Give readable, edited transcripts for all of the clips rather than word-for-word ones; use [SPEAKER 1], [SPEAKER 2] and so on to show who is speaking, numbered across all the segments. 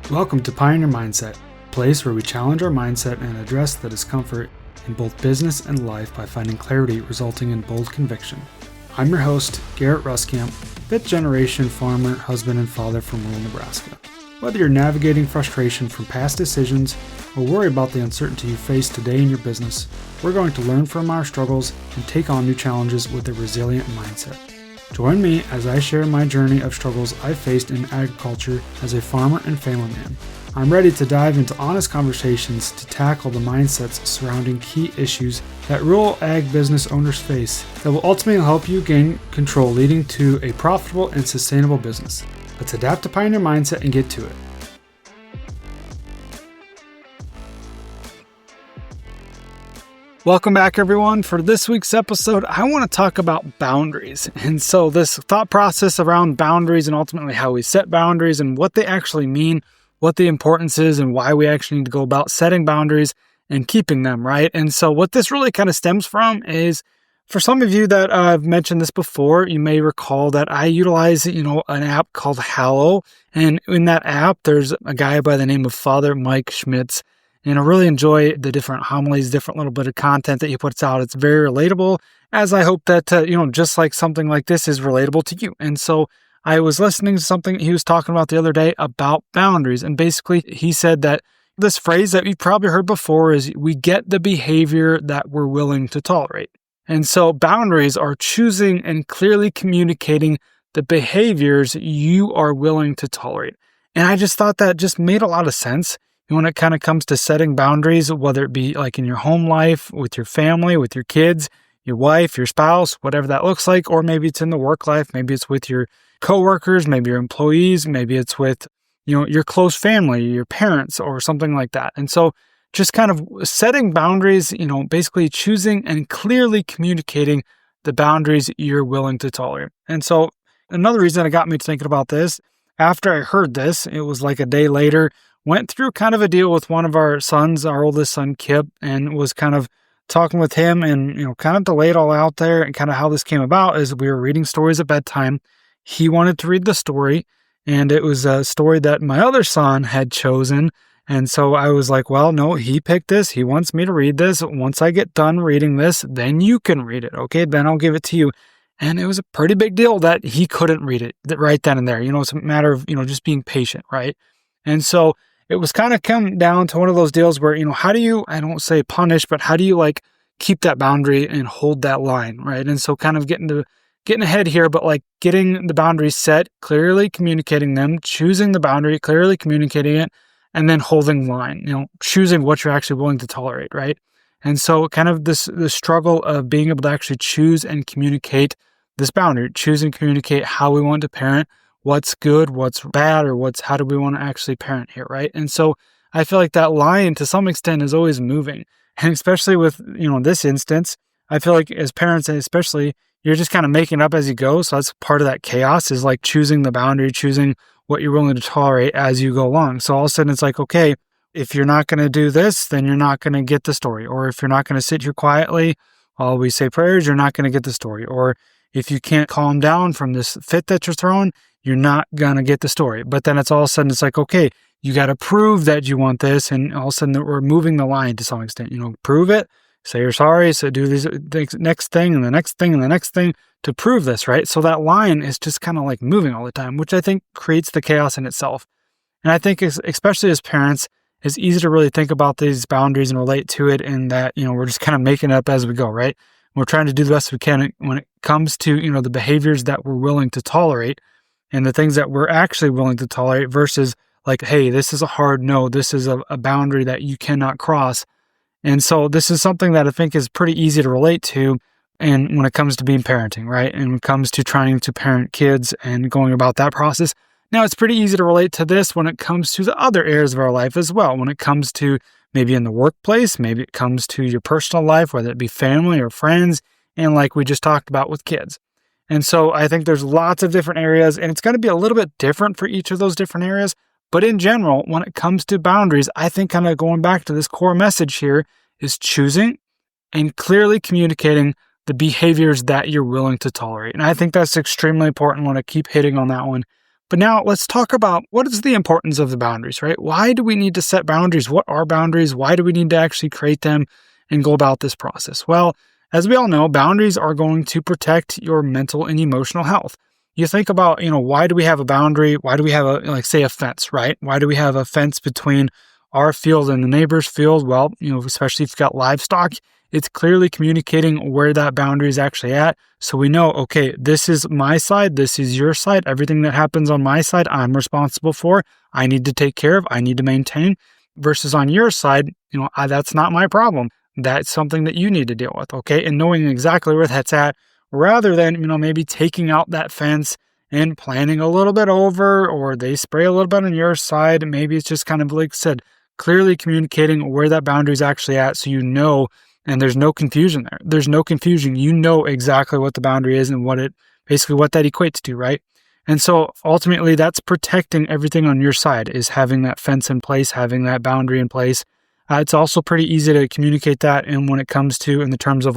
[SPEAKER 1] Welcome to Pioneer Mindset, a place where we challenge our mindset and address the discomfort in both business and life by finding clarity resulting in bold conviction. I'm your host, Garrett Ruskamp, fifth generation farmer, husband, and father from rural Nebraska. Whether you're navigating frustration from past decisions or worry about the uncertainty you face today in your business, we're going to learn from our struggles and take on new challenges with a resilient mindset. Join me as I share my journey of struggles I faced in agriculture as a farmer and family man. I'm ready to dive into honest conversations to tackle the mindsets surrounding key issues that rural ag business owners face that will ultimately help you gain control, leading to a profitable and sustainable business. Let's adapt to Pioneer Mindset and get to it. Welcome back, everyone. For this week's episode, I want to talk about boundaries. And so this thought process around boundaries and ultimately how we set boundaries and what they actually mean, what the importance is, and why we actually need to go about setting boundaries and keeping them, right? And so what this really kind of stems from is, for some of you that I've mentioned this before, you may recall that I utilize, an app called Hallow. And in that app, there's a guy by the name of Father Mike Schmitz. And I really enjoy the different homilies, different little bit of content that he puts out. It's very relatable, as I hope that, just like something like this is relatable to you. And so I was listening to something he was talking about the other day about boundaries. And basically he said that this phrase that you've probably heard before is, we get the behavior that we're willing to tolerate. And so boundaries are choosing and clearly communicating the behaviors you are willing to tolerate. And I just thought that just made a lot of sense when it kind of comes to setting boundaries, whether it be like in your home life, with your family, with your kids, your wife, your spouse, whatever that looks like, or maybe it's in the work life, maybe it's with your coworkers, maybe your employees, maybe it's with, your close family, your parents, or something like that. And so just kind of setting boundaries, basically choosing and clearly communicating the boundaries you're willing to tolerate. And so another reason that got me thinking about this, after I heard this, it was like a day later, went through kind of a deal with one of our sons, our oldest son, Kip, and was kind of talking with him and, kind of to lay it all out there. And kind of how this came about is we were reading stories at bedtime. He wanted to read the story, and it was a story that my other son had chosen. And so I was like, well, no, he picked this. He wants me to read this. Once I get done reading this, then you can read it. Okay, then I'll give it to you. And it was a pretty big deal that he couldn't read it right then and there. It's a matter of, just being patient, right? And so it was kind of come down to one of those deals where, how do you, I don't say punish, but how do you keep that boundary and hold that line, right? And so kind of getting ahead here, but getting the boundaries set, clearly communicating them, choosing the boundary, clearly communicating it, and then holding line, choosing what you're actually willing to tolerate, right? And so kind of the struggle of being able to actually choose and communicate this boundary, choose and communicate how we want to parent, what's good, what's bad, or how do we want to actually parent here, right? And so I feel like that line to some extent is always moving. And especially with, this instance, I feel like as parents, especially, you're just kind of making up as you go. So that's part of that chaos, is choosing the boundary, choosing what you're willing to tolerate as you go along. So all of a sudden it's okay, if you're not going to do this, then you're not going to get the story. Or if you're not going to sit here quietly while we say prayers, you're not going to get the story. Or if you can't calm down from this fit that you're throwing, you're not going to get the story. But then it's all of a sudden, it's okay, you got to prove that you want this. And all of a sudden we're moving the line to some extent, prove it, say you're sorry, so do this next thing and the next thing and the next thing to prove this, right? So that line is just kind of moving all the time, which I think creates the chaos in itself. And I think especially as parents, it's easy to really think about these boundaries and relate to it in that, we're just kind of making it up as we go, right? We're trying to do the best we can when it comes to, the behaviors that we're willing to tolerate and the things that we're actually willing to tolerate versus hey, this is a hard no, this is a boundary that you cannot cross. And so this is something that I think is pretty easy to relate to. And when it comes to being parenting, right? And when it comes to trying to parent kids and going about that process. Now, it's pretty easy to relate to this when it comes to the other areas of our life as well. When it comes to maybe in the workplace, maybe it comes to your personal life, whether it be family or friends, and like we just talked about with kids. And so I think there's lots of different areas, and it's going to be a little bit different for each of those different areas. But in general, when it comes to boundaries, I think kind of going back to this core message here is choosing and clearly communicating the behaviors that you're willing to tolerate. And I think that's extremely important. I want to keep hitting on that one. But now let's talk about what is the importance of the boundaries, right? Why do we need to set boundaries? What are boundaries? Why do we need to actually create them and go about this process? Well, as we all know, boundaries are going to protect your mental and emotional health. You think about, why do we have a boundary? Why do we have a fence, right? Why do we have a fence between our field and the neighbor's field? Well, especially if you've got livestock, it's clearly communicating where that boundary is actually at. So we know, okay, this is my side, this is your side. Everything that happens on my side, I'm responsible for. I need to take care of, I need to maintain. Versus on your side, that's not my problem. That's something that you need to deal with, okay? And knowing exactly where that's at, rather than, maybe taking out that fence and planning a little bit over, or they spray a little bit on your side. Maybe it's just kind of like I said, clearly communicating where that boundary is actually at, so and there's no confusion there. There's no confusion. You know exactly what the boundary is and what that equates to, right? And so ultimately that's protecting everything on your side, is having that fence in place, having that boundary in place. It's also pretty easy to communicate that when it comes to, in the terms of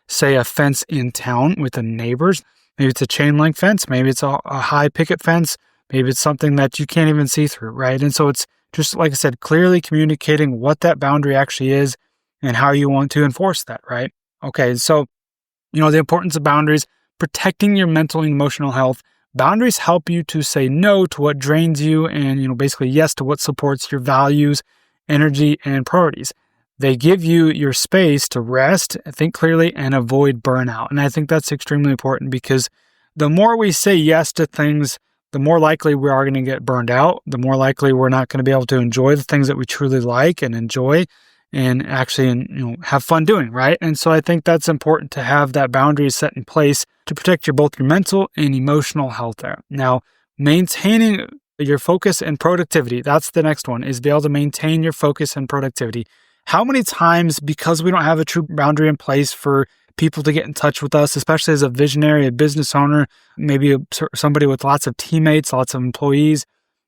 [SPEAKER 1] say a fence in town with the neighbors. Maybe it's a chain link fence. Maybe it's a high picket fence. Maybe it's something that you can't even see through, right? And so it's just, like I said, clearly communicating what that boundary actually is and how you want to enforce that, right? Okay, so, the importance of boundaries, protecting your mental and emotional health. Boundaries help you to say no to what drains you and, basically yes to what supports your values, energy, and priorities. They give you your space to rest, think clearly, and avoid burnout. And I think that's extremely important, because the more we say yes to things, the more likely we are going to get burned out, the more likely we're not going to be able to enjoy the things that we truly like and enjoy and actually have fun doing, right? And so I think that's important to have that boundary set in place to protect both your mental and emotional health there. Now, maintaining your focus and productivity, that's the next one, is be able to maintain your focus and productivity. How many times, because we don't have a true boundary in place for people to get in touch with us, especially as a visionary, a business owner, maybe somebody with lots of teammates, lots of employees,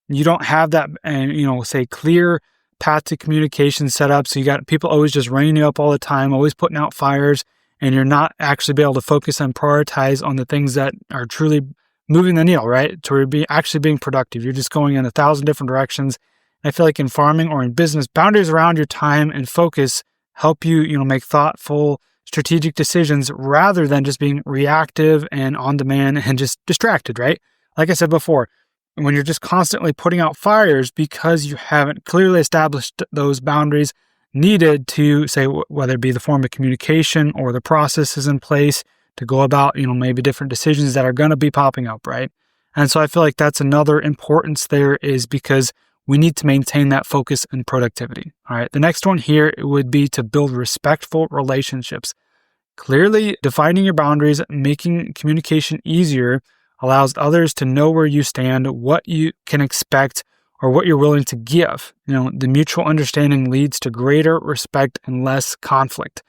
[SPEAKER 1] you don't have that, say clear path to communication set up. So you got people always just ringing you up all the time, always putting out fires, and you're not actually be able to focus and prioritize on the things that are truly moving the needle, right? To be actually being productive. You're just going in 1,000 different directions. I feel like in farming or in business, boundaries around your time and focus help you, make thoughtful, strategic decisions rather than just being reactive and on demand and just distracted, right? Like I said before, when you're just constantly putting out fires because you haven't clearly established those boundaries needed to, say, whether it be the form of communication or the processes in place to go about, maybe different decisions that are going to be popping up, right? And so I feel like that's another importance there, is because we need to maintain that focus and productivity. All right. The next one here would be to build respectful relationships. Clearly defining your boundaries, making communication easier, allows others to know where you stand, what you can expect, or what you're willing to give. The mutual understanding leads to greater respect and less conflict.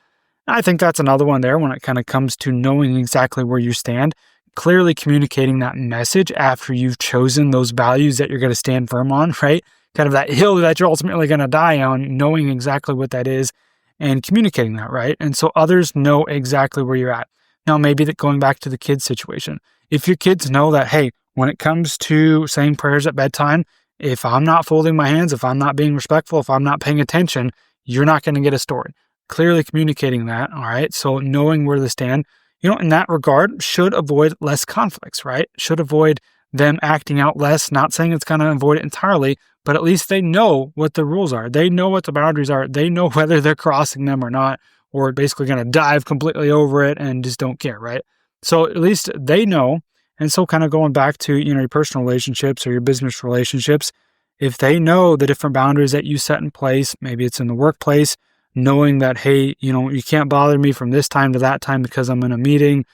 [SPEAKER 1] I think that's another one there when it kind of comes to knowing exactly where you stand, clearly communicating that message after you've chosen those values that you're going to stand firm on, right? Kind of that hill that you're ultimately going to die on, knowing exactly what that is and communicating that, right? And so others know exactly where you're at. Now, maybe that going back to the kids situation, if your kids know that, hey, when it comes to saying prayers at bedtime, if I'm not folding my hands, if I'm not being respectful, if I'm not paying attention, you're not going to get a story. Clearly communicating that, all right? So knowing where they stand, in that regard, should avoid less conflicts, right? Should avoid them acting out less, not saying it's going to avoid it entirely, but at least they know what the rules are. They know what the boundaries are. They know whether they're crossing them or not, or basically going to dive completely over it and just don't care, right? So at least they know. And so kind of going back to, your personal relationships or your business relationships, if they know the different boundaries that you set in place, maybe it's in the workplace, knowing that, hey, you can't bother me from this time to that time because I'm in a meeting,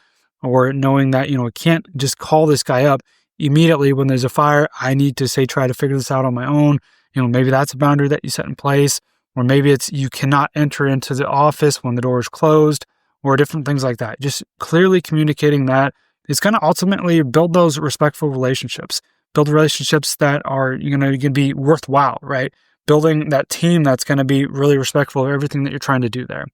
[SPEAKER 1] or knowing that, I can't just call this guy up immediately when there's a fire. I need to try to figure this out on my own. Maybe that's a boundary that you set in place, or maybe it's you cannot enter into the office when the door is closed, or different things like that. Just clearly communicating that is going to ultimately build those respectful relationships, build relationships that are going to be worthwhile, right? Building that team that's going to be really respectful of everything that you're trying to do there.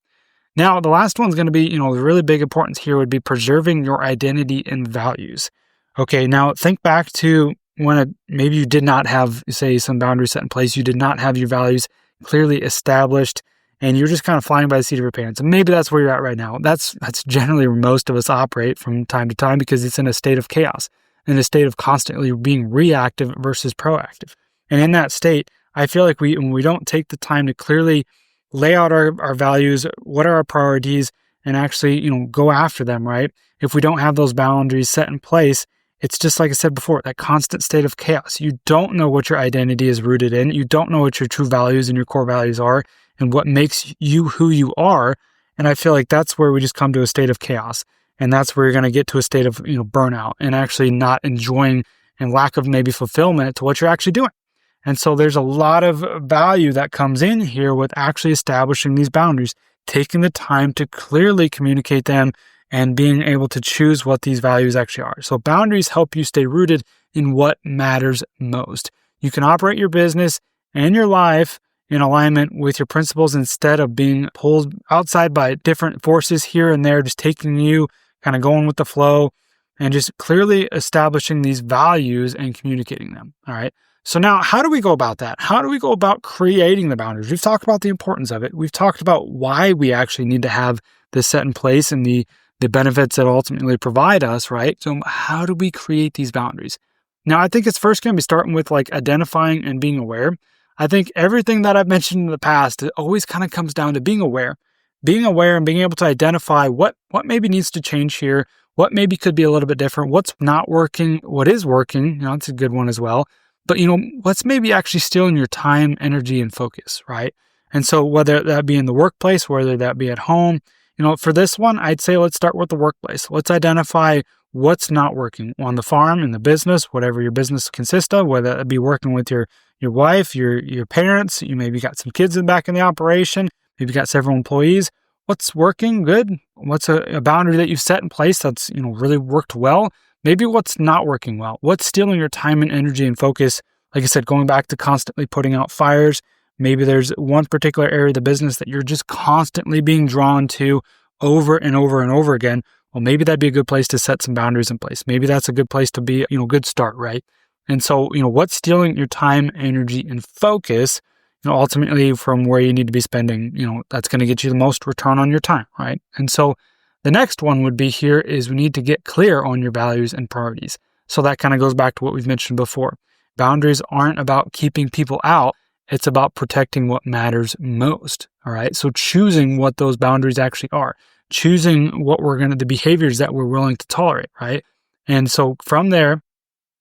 [SPEAKER 1] Now, the last one's going to be, the really big importance here would be preserving your identity and values. Okay, now think back to maybe you did not have, say, some boundaries set in place, you did not have your values clearly established, and you're just kind of flying by the seat of your pants. And maybe that's where you're at right now. That's generally where most of us operate from time to time, because it's in a state of chaos, in a state of constantly being reactive versus proactive. And in that state, I feel like when we don't take the time to clearly lay out our values, what are our priorities, and actually, go after them, right? If we don't have those boundaries set in place, it's just like I said before, that constant state of chaos. You don't know what your identity is rooted in. You don't know what your true values and your core values are and what makes you who you are. And I feel like that's where we just come to a state of chaos. And that's where you're going to get to a state of, burnout and actually not enjoying and lack of maybe fulfillment to what you're actually doing. And so there's a lot of value that comes in here with actually establishing these boundaries, taking the time to clearly communicate them and being able to choose what these values actually are. So boundaries help you stay rooted in what matters most. You can operate your business and your life in alignment with your principles instead of being pulled outside by different forces here and there, just taking you, kind of going with the flow, and just clearly establishing these values and communicating them. All right. So now, how do we go about that? How do we go about creating the boundaries? We've talked about the importance of it. We've talked about why we actually need to have this set in place and the benefits that ultimately provide us, right? So how do we create these boundaries? Now, I think it's first going to be starting with identifying and being aware. I think everything that I've mentioned in the past, it always kind of comes down to being aware and being able to identify what maybe needs to change here, what maybe could be a little bit different, what's not working, what is working. It's a good one as well. But, what's maybe actually stealing your time, energy, and focus, right? And so whether that be in the workplace, whether that be at home, for this one, I'd say let's start with the workplace. Let's identify what's not working on the farm, in the business, whatever your business consists of, whether it be working with your wife, your parents, you maybe got some kids back in the operation, maybe got several employees. What's working good? What's a boundary that you've set in place that's, really worked well? Maybe what's not working well? What's stealing your time and energy and focus? Like I said, going back to constantly putting out fires. Maybe there's one particular area of the business that you're just constantly being drawn to over and over and over again. Well, maybe that'd be a good place to set some boundaries in place. Maybe that's a good place to be, good start, right? And so, what's stealing your time, energy, and focus, ultimately from where you need to be spending, that's going to get you the most return on your time, right? And so the next one would be here is we need to get clear on your values and priorities. So that kind of goes back to what we've mentioned before. Boundaries aren't about keeping people out. It's about protecting what matters most. All right. So choosing what those boundaries actually are, choosing the behaviors that we're willing to tolerate. Right. And so from there,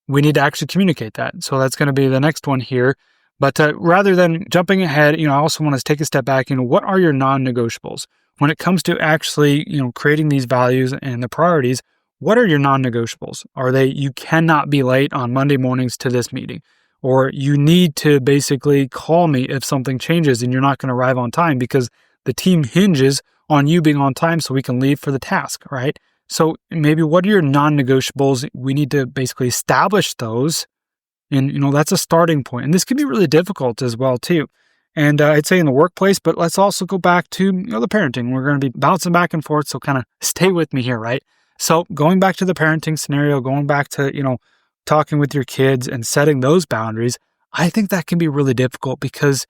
[SPEAKER 1] we need to actually communicate that. So that's going to be the next one here. But rather than jumping ahead, I also want to take a step back. What are your non-negotiables when it comes to actually, creating these values and the priorities? What are your non-negotiables? Are they, you cannot be late on Monday mornings to this meeting? Or you need to basically call me if something changes and you're not going to arrive on time, because the team hinges on you being on time so we can leave for the task, right? So maybe what are your non-negotiables? We need to basically establish those. And, that's a starting point. And this can be really difficult as well, too. And I'd say in the workplace, but let's also go back to, the parenting. We're going to be bouncing back and forth. So kind of stay with me here, right? So going back to the parenting scenario, going back to, talking with your kids and setting those boundaries, I think that can be really difficult because,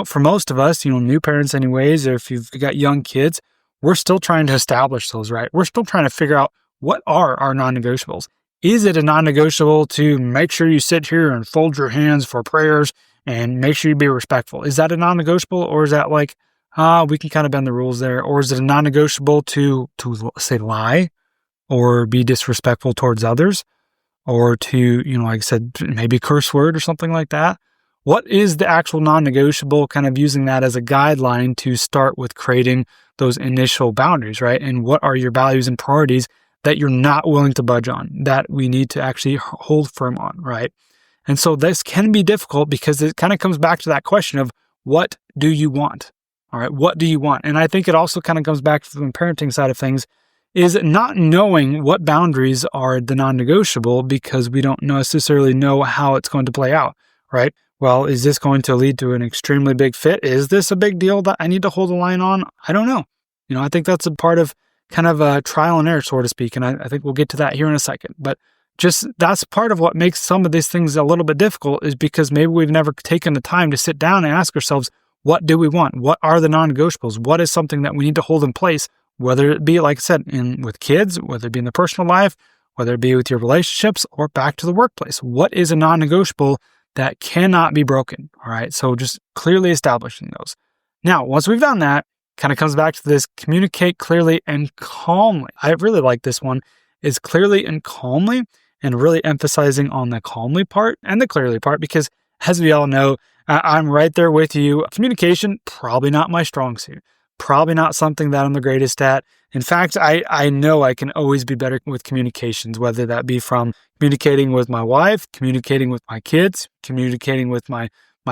[SPEAKER 1] for most of us, new parents anyways, or if you've got young kids, we're still trying to establish those, right? We're still trying to figure out what are our non-negotiables. Is it a non-negotiable to make sure you sit here and fold your hands for prayers and make sure you be respectful? Is that a non-negotiable, or is that we can kind of bend the rules there? Or is it a non-negotiable to say lie or be disrespectful towards others? Or to, like I said, maybe curse word or something like that. What is the actual non-negotiable, kind of using that as a guideline to start with creating those initial boundaries, right? And what are your values and priorities that you're not willing to budge on, that we need to actually hold firm on, right? And so this can be difficult because it kind of comes back to that question of what do you want? All right, what do you want? And I think it also kind of comes back from the parenting side of things, is not knowing what boundaries are the non-negotiable because we don't necessarily know how it's going to play out, right? Well, is this going to lead to an extremely big fit? Is this a big deal that I need to hold a line on? I don't know. I think that's a part of kind of a trial and error, so to speak. And I think we'll get to that here in a second. But just that's part of what makes some of these things a little bit difficult, is because maybe we've never taken the time to sit down and ask ourselves, what do we want? What are the non-negotiables? What is something that we need to hold in place? Whether it be, like I said, with kids, whether it be in the personal life, whether it be with your relationships, or back to the workplace. What is a non-negotiable that cannot be broken? All right. So just clearly establishing those. Now, once we've done that, kind of comes back to this: communicate clearly and calmly. I really like this one, is clearly and calmly, and really emphasizing on the calmly part and the clearly part, because as we all know, I'm right there with you. Communication, probably not my strong suit. Probably not something that I'm the greatest at. In fact, I know I can always be better with communications, whether that be from communicating with my wife, communicating with my kids, communicating with my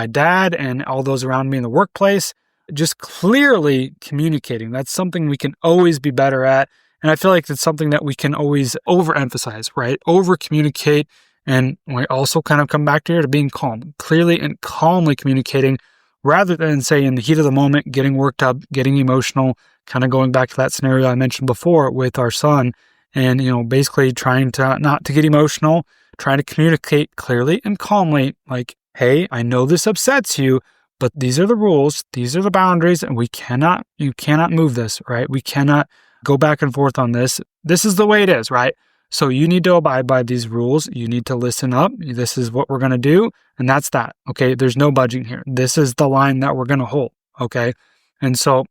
[SPEAKER 1] dad and all those around me in the workplace. Just clearly communicating. That's something we can always be better at. And I feel like it's something that we can always overemphasize, right? Over communicate. And we also kind of come back to here to being calm, clearly and calmly communicating, rather than, say, in the heat of the moment, getting worked up, getting emotional, kind of going back to that scenario I mentioned before with our son, and, basically trying to not to get emotional, trying to communicate clearly and calmly, like, hey, I know this upsets you, but these are the rules, these are the boundaries, and you cannot move this, right? We cannot go back and forth on this. This is the way it is, right? So you need to abide by these rules. You need to listen up. This is what we're going to do. And that's that. Okay. There's no budging here. This is the line that we're going to hold. Okay. And so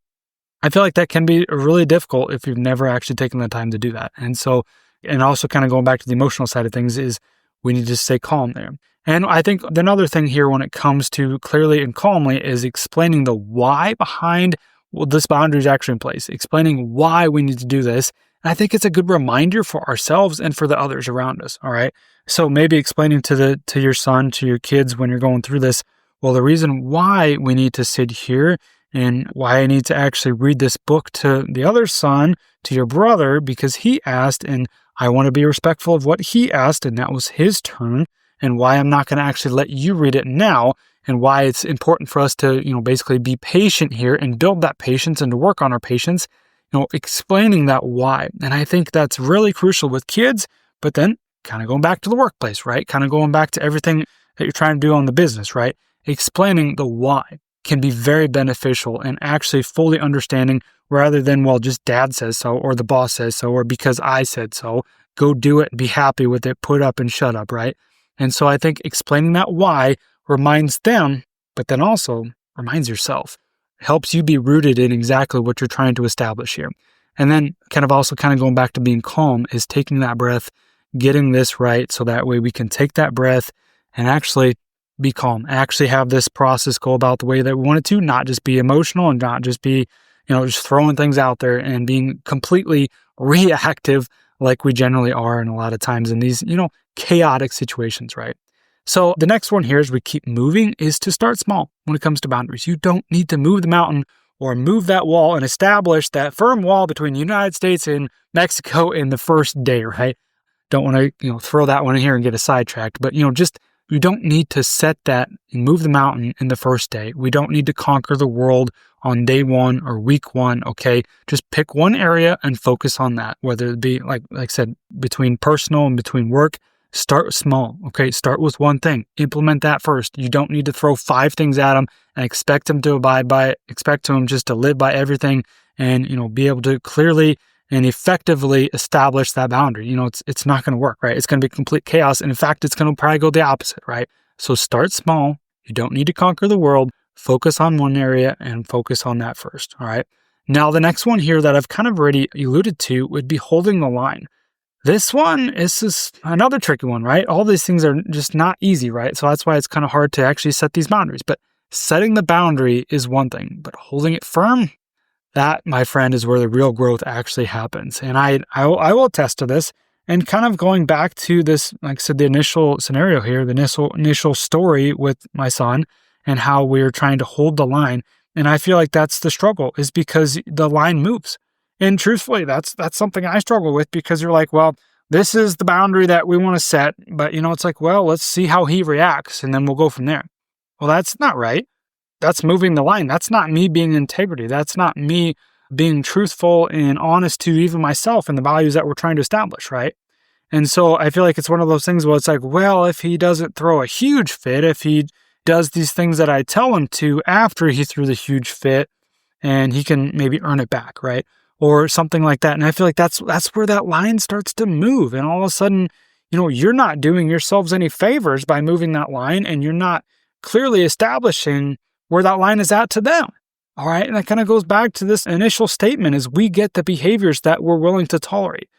[SPEAKER 1] I feel like that can be really difficult if you've never actually taken the time to do that. And also kind of going back to the emotional side of things, is we need to stay calm there. And I think another thing here when it comes to clearly and calmly is explaining the why behind, well, this boundary is actually in place, explaining why we need to do this. And I think it's a good reminder for ourselves and for the others around us. All right. So maybe explaining to your son, to your kids when you're going through this, well, the reason why we need to sit here and why I need to actually read this book to the other son, to your brother, because he asked, and I want to be respectful of what he asked, and that was his turn, and why I'm not going to actually let you read it now, and why it's important for us to, basically be patient here and build that patience and to work on our patience. Explaining that why. And I think that's really crucial with kids, but then kind of going back to the workplace, right? Kind of going back to everything that you're trying to do on the business, right? Explaining the why can be very beneficial, and actually fully understanding, rather than, well, just dad says so, or the boss says so, or because I said so, go do it, be happy with it, put up and shut up, right? And so I think explaining that why reminds them, but then also reminds yourself. Helps you be rooted in exactly what you're trying to establish here. And then kind of going back to being calm, is taking that breath, getting this right, so that way we can take that breath and actually be calm, actually have this process go about the way that we want it to, not just be emotional and not just be, just throwing things out there and being completely reactive like we generally are in a lot of times in these, chaotic situations, right? So the next one here, as we keep moving, is to start small when it comes to boundaries. You don't need to move the mountain or move that wall and establish that firm wall between the United States and Mexico in the first day, right? Don't want to, throw that one in here and get us sidetracked, but, you don't need to set that and move the mountain in the first day. We don't need to conquer the world on day one or week one, okay? Just pick one area and focus on that, whether it be, like I said, between personal and between work. Start small, okay? Start with one thing. Implement that first. You don't need to throw 5 things at them and expect them to abide by it. Expect them just to live by everything and, be able to clearly and effectively establish that boundary. It's not going to work, right? It's going to be complete chaos. And in fact, it's going to probably go the opposite, right? So start small. You don't need to conquer the world. Focus on one area and focus on that first, all right? Now, the next one here that I've kind of already alluded to would be holding the line. This one is just another tricky one, right? All these things are just not easy, right? So that's why it's kind of hard to actually set these boundaries. But setting the boundary is one thing, but holding it firm, that, my friend, is where the real growth actually happens. And I will attest to this. And kind of going back to this, like I said, the initial scenario here, the initial story with my son and how we're trying to hold the line. And I feel like that's the struggle, is because the line moves. And truthfully, that's something I struggle with, because you're like, well, this is the boundary that we want to set, but it's like, well, let's see how he reacts and then we'll go from there. Well, that's not right. That's moving the line. That's not me being integrity. That's not me being truthful and honest to even myself and the values that we're trying to establish, right? And so I feel like it's one of those things where it's like, well, if he doesn't throw a huge fit, if he does these things that I tell him to after he threw the huge fit, and he can maybe earn it back, right? Or something like that. And I feel like that's where that line starts to move. And all of a sudden, you're not doing yourselves any favors by moving that line, and you're not clearly establishing where that line is at to them. All right. And that kind of goes back to this initial statement is we get the behaviors that we're willing to tolerate.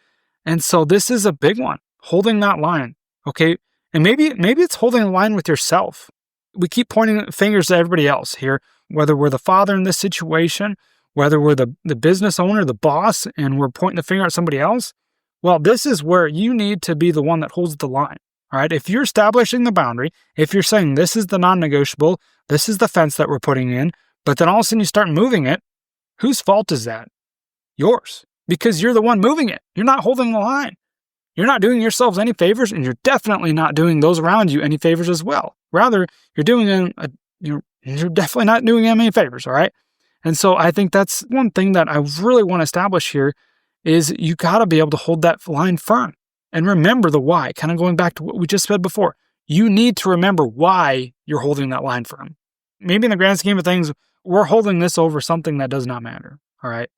[SPEAKER 1] And so this is a big one, holding that line. Okay. And maybe it's holding a line with yourself. We keep pointing fingers to everybody else here, whether we're the father in this situation, whether we're the business owner, the boss, and we're pointing the finger at somebody else. Well, this is where you need to be the one that holds the line. All right. If you're establishing the boundary, if you're saying this is the non-negotiable, this is the fence that we're putting in, but then all of a sudden you start moving it, whose fault is that? Yours, because you're the one moving it. You're not holding the line. You're not doing yourselves any favors, and you're definitely not doing those around you any favors as well. Rather, you're doing you're definitely not doing them any favors. All right. And so I think that's one thing that I really want to establish here is you got to be able to hold that line firm and remember the why. Kind of going back to what we just said before, you need to remember why you're holding that line firm. Maybe in the grand scheme of things, we're holding this over something that does not matter. All right.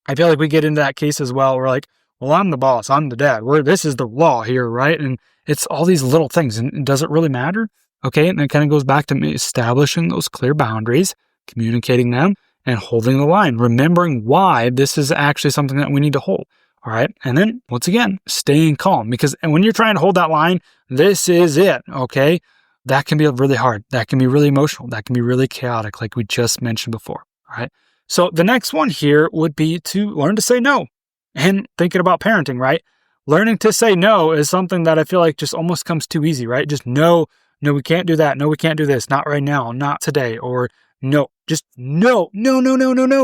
[SPEAKER 1] I feel like we get into that case as well. We're like, well, I'm the boss, I'm the dad. This is the law here, right? And it's all these little things. And does it really matter? Okay. And it kind of goes back to me establishing those clear boundaries, communicating them, and holding the line, remembering why this is actually something that we need to hold. All right. And then once again, staying calm, because when you're trying to hold that line, this is it. Okay. That can be really hard. That can be really emotional. That can be really chaotic, like we just mentioned before. All right. So the next one here would be to learn to say no. And thinking about parenting, right? Learning to say no is something that I feel like just almost comes too easy, right? Just no, we can't do that. No, we can't do this. Not right now. Not today. Or no, just no.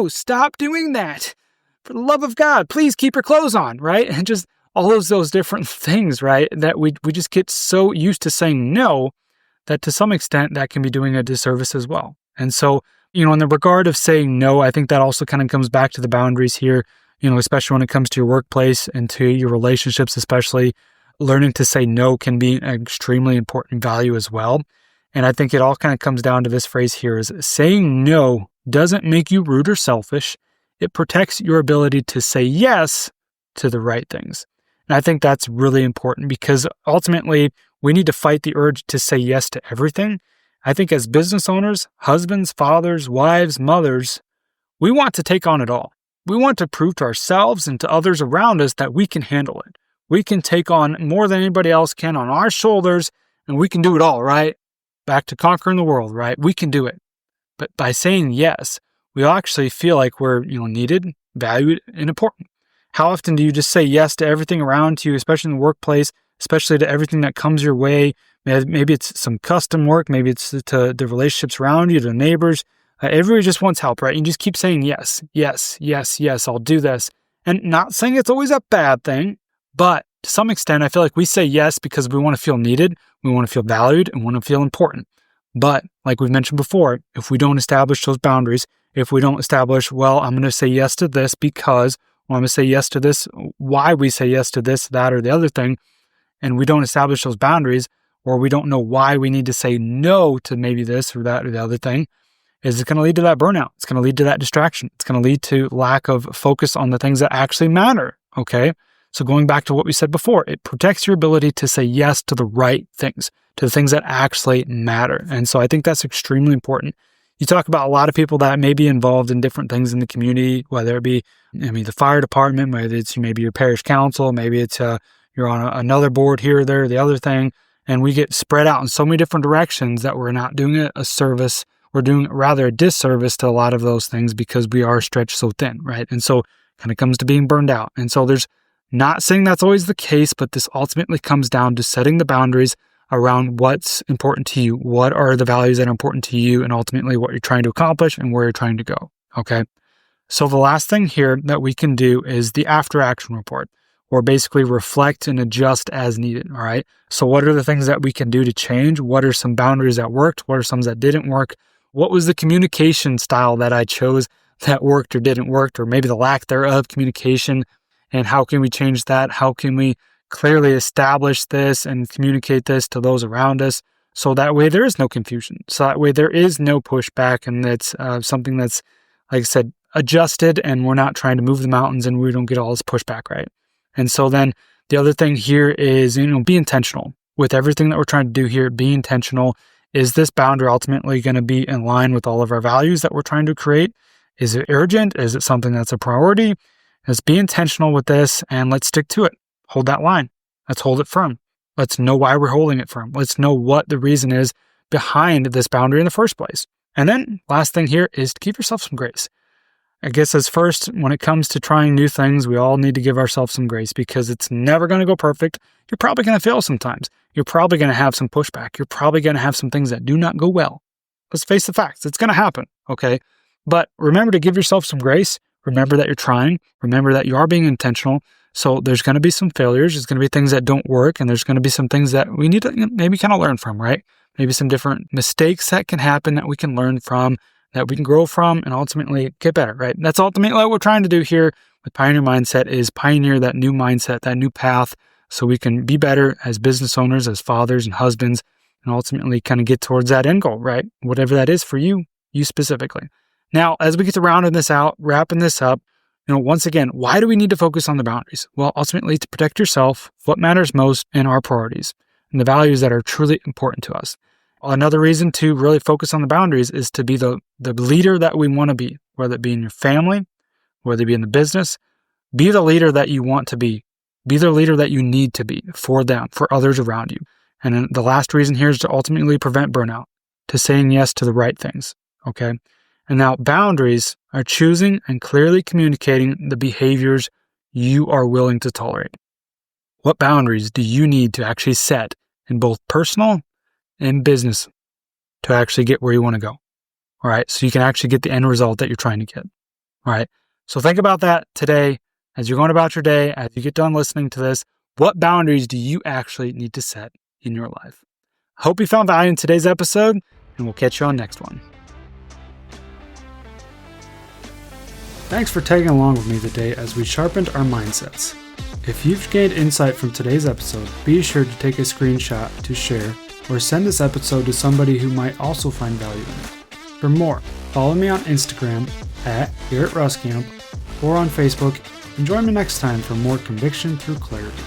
[SPEAKER 1] Stop doing that. For the love of God, please keep your clothes on, right? And just all of those different things, right? That we just get so used to saying no that to some extent that can be doing a disservice as well. And so, in the regard of saying no, I think that also kind of comes back to the boundaries here, especially when it comes to your workplace and to your relationships, especially learning to say no can be an extremely important value as well. And I think it all kind of comes down to this phrase here is saying no doesn't make you rude or selfish. It protects your ability to say yes to the right things. And I think that's really important because ultimately we need to fight the urge to say yes to everything. I think as business owners, husbands, fathers, wives, mothers, we want to take on it all. We want to prove to ourselves and to others around us that we can handle it. We can take on more than anybody else can on our shoulders, and we can do it all, right? Back to conquering the world, right? We can do it. But by saying yes, we actually feel like we're, needed, valued, and important. How often do you just say yes to everything around you, especially in the workplace, especially to everything that comes your way? Maybe it's some custom work. Maybe it's to the relationships around you, to neighbors. Everybody just wants help, right? You just keep saying yes, yes, yes, yes, I'll do this. And not saying it's always a bad thing, but to some extent, I feel like we say yes because we want to feel needed, we want to feel valued, and want to feel important. But like we've mentioned before, if we don't establish those boundaries, if we don't establish, well, I'm going to say yes to this because, or I'm going to say yes to this, why we say yes to this, that, or the other thing, and we don't establish those boundaries, or we don't know why we need to say no to maybe this or that or the other thing, is it going to lead to that burnout? It's going to lead to that distraction. It's going to lead to lack of focus on the things that actually matter, okay? So going back to what we said before, it protects your ability to say yes to the right things, to the things that actually matter. And so I think that's extremely important. You talk about a lot of people that may be involved in different things in the community, whether it be, the fire department, maybe it's maybe your parish council, maybe it's you're on another board here or there, the other thing, and we get spread out in so many different directions that we're not doing a service. We're doing rather a disservice to a lot of those things because we are stretched so thin, right? And so kind of comes to being burned out. And so there's not saying that's always the case, but this ultimately comes down to setting the boundaries around what's important to you, what are the values that are important to you, and ultimately what you're trying to accomplish and where you're trying to go, okay? So the last thing here that we can do is the after action report, or basically reflect and adjust as needed, all right? So what are the things that we can do to change? What are some boundaries that worked? What are some that didn't work? What was the communication style that I chose that worked or didn't work, or maybe the lack thereof communication, and how can we change that? How can we clearly establish this and communicate this to those around us. So that way there is no confusion. So that way there is no pushback, and it's something that's, like I said, adjusted, and we're not trying to move the mountains and we don't get all this pushback, right? And so then the other thing here is, be intentional with everything that we're trying to do here. Be intentional. Is this boundary ultimately going to be in line with all of our values that we're trying to create? Is it urgent? Is it something that's a priority? Let's be intentional with this and let's stick to it. Hold that line. Let's hold it firm. Let's know why we're holding it firm. Let's know what the reason is behind this boundary in the first place. And then last thing here is to give yourself some grace. I guess as first, when it comes to trying new things, we all need to give ourselves some grace because it's never going to go perfect. You're probably going to fail sometimes. You're probably going to have some pushback. You're probably going to have some things that do not go well. Let's face the facts. It's going to happen, okay? But remember to give yourself some grace. Remember that you're trying. Remember that you are being intentional. So there's going to be some failures. There's going to be things that don't work. And there's going to be some things that we need to maybe kind of learn from, right? Maybe some different mistakes that can happen that we can learn from, that we can grow from, and ultimately get better, right? That's ultimately what we're trying to do here with Pioneer Mindset, is pioneer that new mindset, that new path, so we can be better as business owners, as fathers and husbands, and ultimately kind of get towards that end goal, right? Whatever that is for you specifically. Now, as we get to rounding this out, wrapping this up, once again, why do we need to focus on the boundaries? Well, ultimately to protect yourself, what matters most, and our priorities, and the values that are truly important to us. Another reason to really focus on the boundaries is to be the leader that we want to be, whether it be in your family, whether it be in the business. Be the leader that you want to be. Be the leader that you need to be for them, for others around you. And then the last reason here is to ultimately prevent burnout, to saying yes to the right things, okay? And now boundaries are choosing and clearly communicating the behaviors you are willing to tolerate. What boundaries do you need to actually set in both personal and business to actually get where you want to go? All right. So you can actually get the end result that you're trying to get. All right. So think about that today as you're going about your day, as you get done listening to this. What boundaries do you actually need to set in your life? I hope you found value in today's episode, and we'll catch you on next one. Thanks for tagging along with me today as we sharpened our mindsets. If you've gained insight from today's episode, be sure to take a screenshot to share or send this episode to somebody who might also find value in it. For more, follow me on Instagram @GarrettRuskamp or on Facebook, and join me next time for more conviction through clarity.